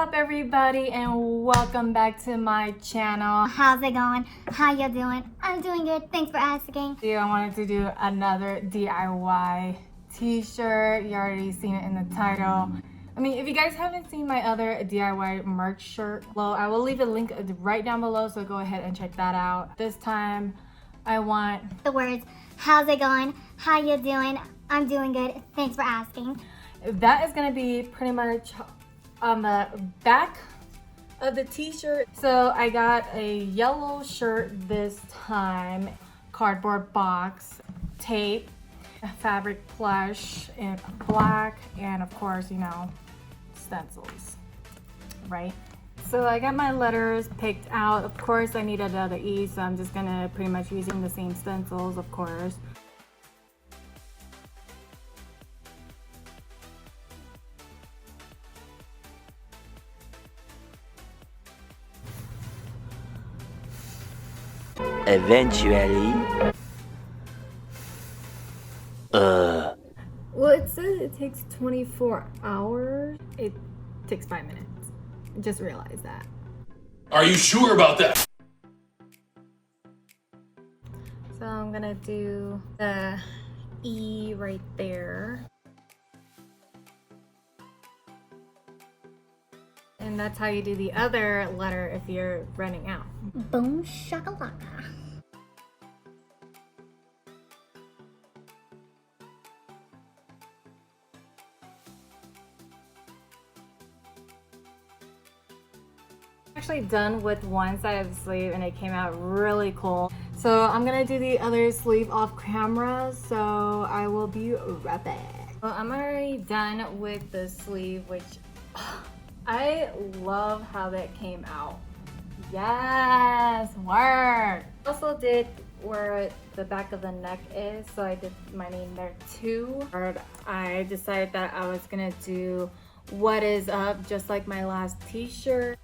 up everybody and welcome back to my channel. How's it going? How you doing? I'm doing good. Thanks for asking. I wanted to do another DIY t-shirt. You already seen it in the title. I mean, if you guys haven't seen my other DIY merch shirt, well, I will leave a link right down below, so go ahead and check that out. This time I want the words, how's it going? How you doing? I'm doing good. Thanks for asking. That is gonna be pretty much on the back of the t-shirt. So I got a yellow shirt this time, cardboard box, tape, fabric plush in black, and of course, you know, stencils, right? So I got my letters picked out. Of course, I needed another E, so I'm just gonna pretty much using the same stencils, of course. Eventually. Well, it says it takes 24 hours. It takes 5 minutes. Just realized that. Are you sure about that? So I'm gonna do the E right there. And that's how you do the other letter if you're running out. Boom shakalaka. Actually done with one side of the sleeve and it came out really cool. So I'm gonna do the other sleeve off camera, so I will be right back. Well, I'm already done with the sleeve, which I love how that came out. Yes, work. Also did where the back of the neck is, so I did my name there too. I decided that I was gonna do what is up, just like my last t-shirt.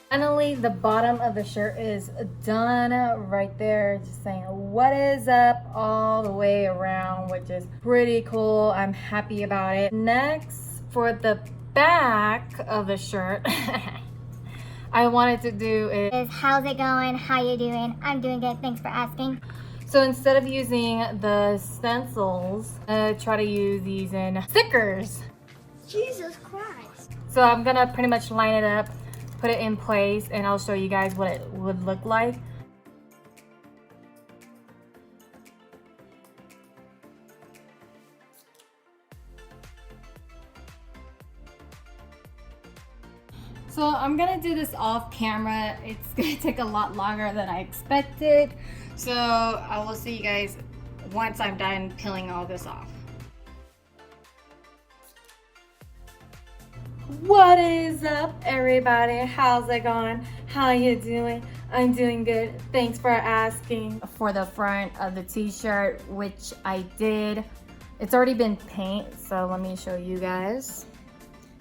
Finally, the bottom of the shirt is done right there, just saying what is up all the way around, which is pretty cool. I'm happy about it. Next, for the back of the shirt, I wanted to do is How's it going? How you doing? I'm doing good. Thanks for asking. so instead of using the stencils, I try to use these in stickers. Jesus Christ. So I'm gonna pretty much line it up, put it in place, and I'll show you guys what it would look like. So I'm gonna do this off camera. It's gonna take a lot longer than I expected. So I will see you guys once I'm done peeling all this off. What is up everybody? How's it going? How you doing? I'm doing good. Thanks for asking. For the front of the t-shirt, which I did, it's already been painted, so let me show you guys.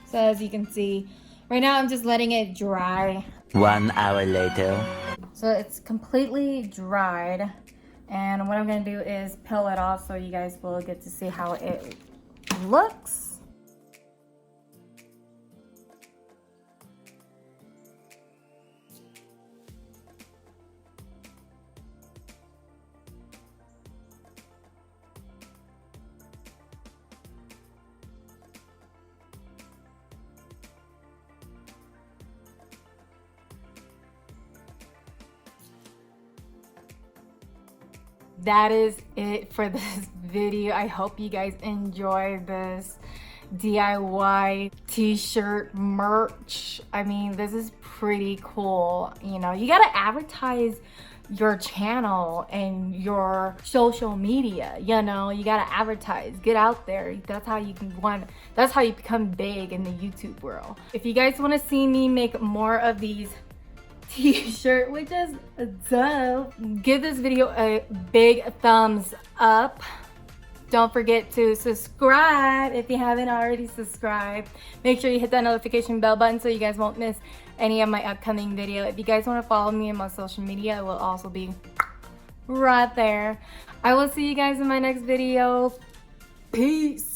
So as you can see, right now I'm just letting it dry. 1 hour later. So it's completely dried, and what I'm gonna do is peel it off so you guys will get to see how it looks. That is it for this video. I hope you guys enjoy this DIY t-shirt merch. I mean, this is pretty cool. You know, you gotta advertise your channel and your social media. You know, you gotta advertise, get out there. That's how you that's how you become big in the YouTube world. If you guys want to see me make more of these t-shirt, which is dope, give this video a big thumbs up. Don't forget to subscribe if you haven't already subscribed. Make sure you hit that notification bell button so you guys won't miss any of my upcoming video. If you guys want to follow me on my social media, it will also be right there. I will see you guys in my next video. Peace.